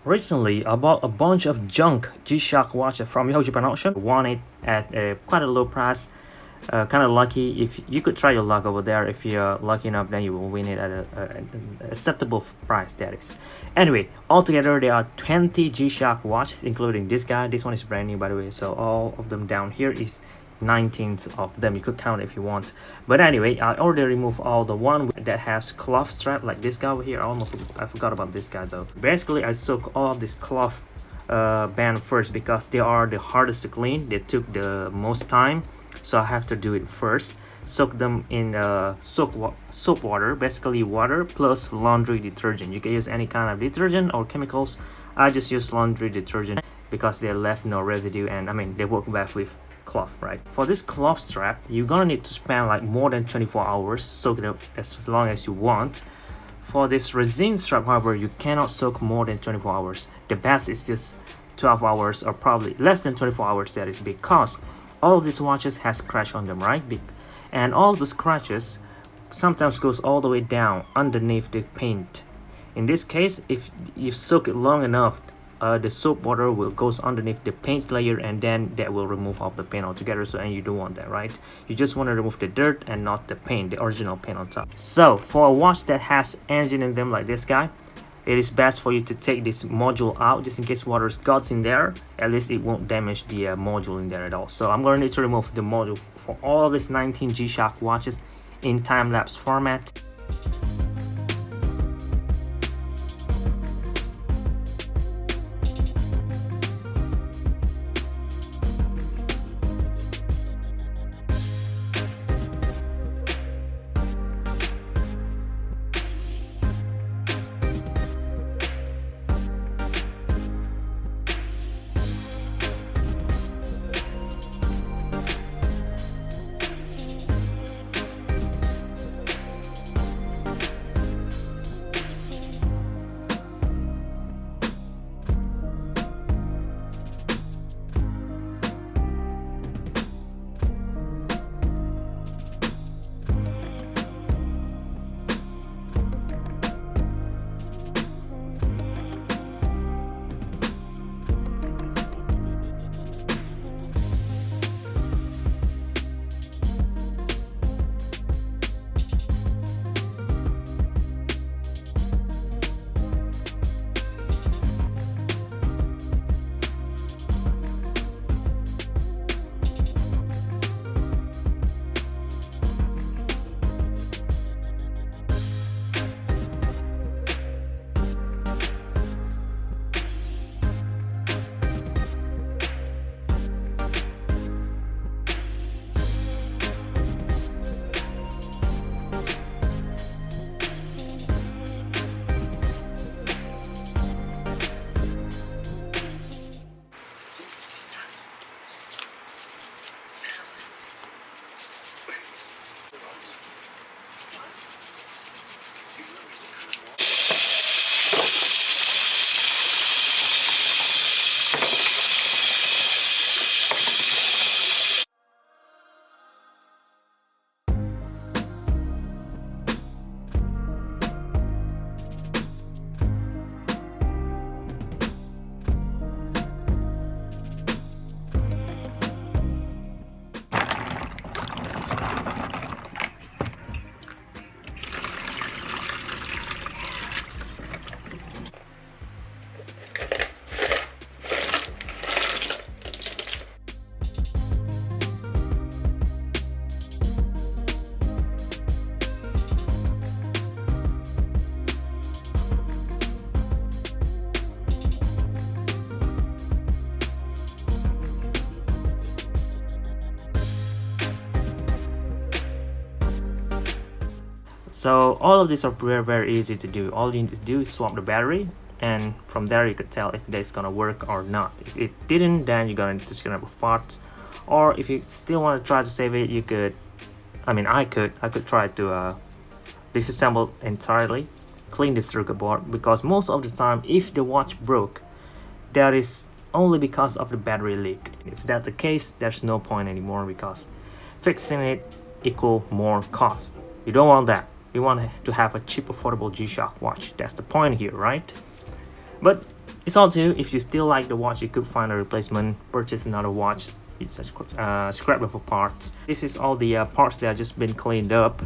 Recently, I bought a bunch of junk G-Shock watches from Yahoo Japan auction. Won it at quite a low price. Kind of lucky. If you could try your luck over there, if you're lucky enough, then you will win it at an acceptable price. That is. Anyway, altogether there are 20 G-Shock watches, including this guy. This one is brand new, by the way. So all of them down here is 19 of them. You could count if you want. But anyway, I already removed all the one that has cloth strap, like this guy over here. I forgot about this guy though. Basically, I soak all of this cloth band first because they are the hardest to clean. They took the most time, so I have to do it first. Soak them in soap water, basically water plus laundry detergent. You can use any kind of detergent or chemicals. I just use laundry detergent because they left no residue, and I mean they work best with cloth, right? For this cloth strap, you're gonna need to spend like more than 24 hours, soak it up as long as you want. For this resin strap, however, you cannot soak more than 24 hours. The best is just 12 hours or probably less than 24 hours. That is because all of these watches has scratch on them, right? And all the scratches sometimes goes all the way down underneath the paint. In this case, if you soak it long enough, the soap water will goes underneath the paint layer, and then that will remove all the paint altogether. So, and you don't want that, right? You just want to remove the dirt and not the paint, the original paint on top. So for a watch that has engine in them like this guy, it is best for you to take this module out just in case water gets in there. At least it won't damage the module in there at all. So I'm going to need to remove the module for all these 19 G-Shock watches in time-lapse format. So all of these are very easy to do. All you need to do is swap the battery, and from there you could tell if that's gonna work or not. If it didn't, then you're just gonna have parts. Or if you still want to try to save it, you could, I could try to disassemble entirely, clean the circuit board, because most of the time if the watch broke, that is only because of the battery leak. If that's the case, there's no point anymore, because fixing it equal more cost. You don't want that. You want to have a cheap, affordable G-Shock watch. That's the point here, right? But It's all to you. If you still like the watch, you could find a replacement, purchase another watch. It's a scrapbook of parts. This is all the parts that have just been cleaned up.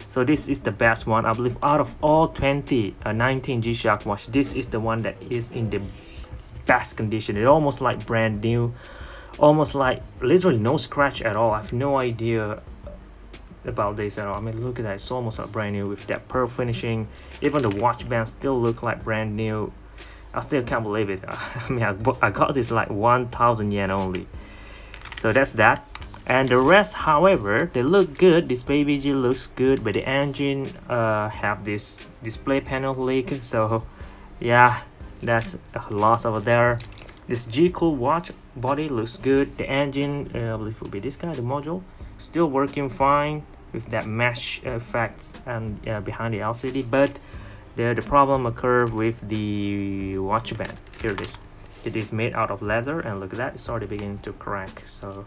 So this is the best one, I believe. Out of all 19 G-Shock watch, this is the one that is in the best condition. It's almost like brand new, almost like literally no scratch at all. I have no idea about this at all. I mean, look at that. It's almost like brand new with that pearl finishing. Even the watch band still look like brand new. I still can't believe it. I mean, I got this like 1,000 yen only. So that's that. And the rest, however, they look good. This baby G looks good, but the engine have this display panel leak. So yeah, that's a loss over there. This G Cool watch body looks good. The engine, I believe will be this guy, the module, still working fine with that mesh effect and behind the LCD. But the problem occurred with the watch band. Here it is. It is made out of leather, and look at that, it's already beginning to crack. So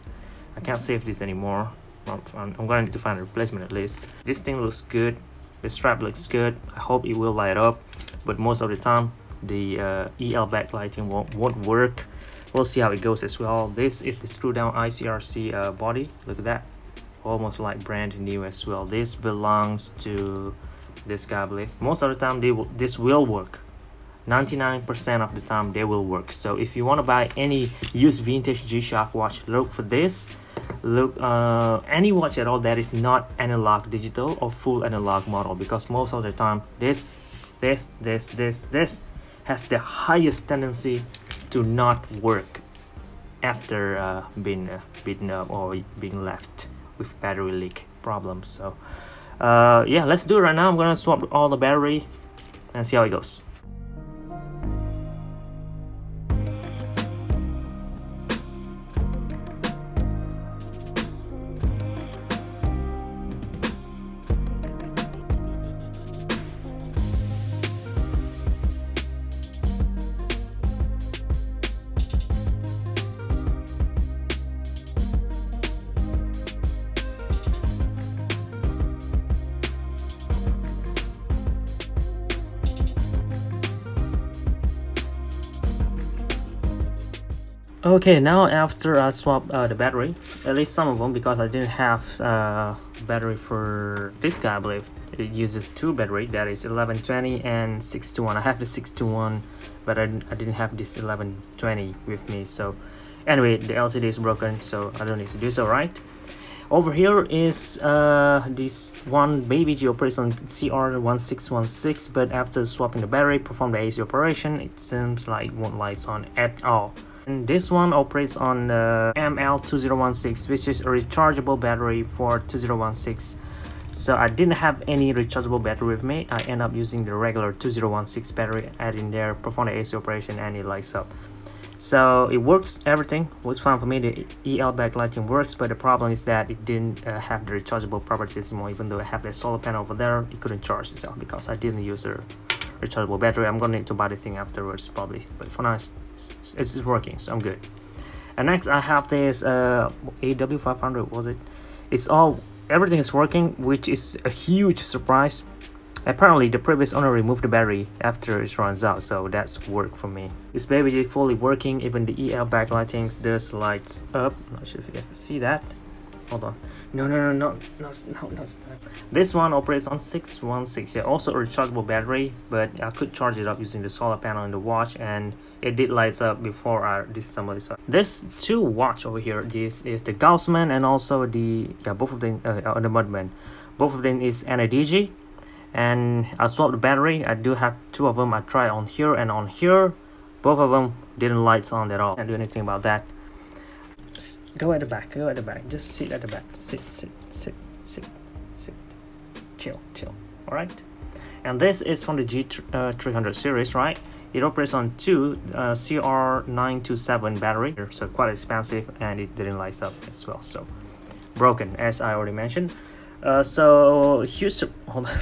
I can't save this anymore. I'm gonna need to find a replacement at least. This thing looks good. The strap looks good. I hope it will light up, but most of the time the EL backlighting won't work. We'll see how it goes as well. This is the screw down ICRC body. Look at that, almost like brand new as well. This belongs to this guy, I believe. Most of the time this will work. 99% of the time they will work. So if you want to buy any used vintage G-Shock watch, look for this. Look any watch at all that is not analog digital or full analog model, because most of the time this has the highest tendency to not work after being beaten up or being left with battery leak problems. So yeah, let's do it right now. I'm gonna swap all the battery and see how it goes. Okay, now after I swap the battery, at least some of them, because I didn't have battery for this guy, I believe. It uses two battery, that is 1120 and 621. I have the 621, but I didn't have this 1120 with me. So anyway, the LCD is broken, so I don't need to do so, right? Over here is this one baby G operates on CR1616, but after swapping the battery, perform the AC operation, it seems like it won't light on at all. And this one operates on the ML2016, which is a rechargeable battery for 2016. So I didn't have any rechargeable battery with me. I end up using the regular 2016 battery, add in there, perform the AC operation, and it lights up. So it works, everything was fine for me. The EL backlighting works, but the problem is that it didn't have the rechargeable properties anymore. Even though I have the solar panel over there, it couldn't charge itself because I didn't use a rechargeable battery. I'm gonna need to buy this thing afterwards probably, but for now it's working, so I'm good. And next I have this AW500, was it? It's all, everything is working, which is a huge surprise. Apparently the previous owner removed the battery after it runs out, so that's work for me. This baby is fully working. Even the EL backlighting does lights up. Not sure if you can see that. Hold on. No, this one operates on 616. Yeah, also a rechargeable battery, but I could charge it up using the solar panel in the watch, and it did lights up before I disassembled this. This two watch over here, this is the Gaussman and also the both of them the Mudman. Both of them is NADG, and I swapped the battery. I do have two of them. I tried on here and on here. Both of them didn't lights on at all. Can't do anything about that. Go at the back, just sit at the back, sit, chill, all right? And this is from the G300 series, right? It operates on two CR927 battery, so quite expensive, and it didn't light up as well, so broken, as I already mentioned. So huge, hold on.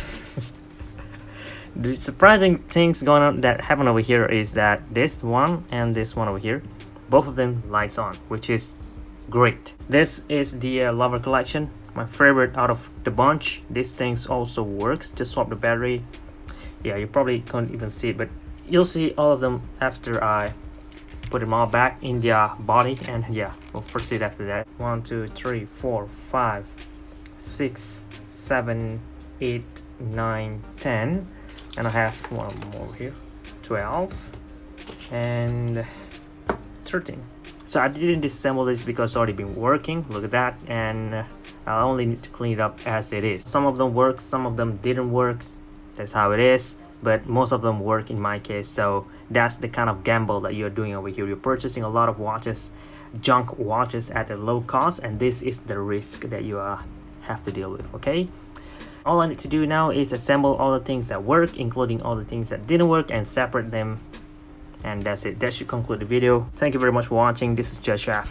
The surprising things going on that happen over here is that this one and this one over here, both of them lights on, which is great. This is the Lover collection, my favorite out of the bunch. This thing also works. Just swap the battery. Yeah, you probably can't even see it, but you'll see all of them after I put them all back in their body, and yeah, we'll proceed after that. 1 2 3 4 5 6 7 8 9 10, and I have one more here, 12 and 13. So I didn't disassemble this because it's already been working, look at that, and I only need to clean it up as it is. Some of them work, some of them didn't work, that's how it is, but most of them work in my case. So that's the kind of gamble that you're doing over here. You're purchasing a lot of watches, junk watches at a low cost, and this is the risk that you have to deal with. Okay, all I need to do now is assemble all the things that work, including all the things that didn't work, and separate them, and that's it. That should conclude the video. Thank you very much for watching. This is gshock.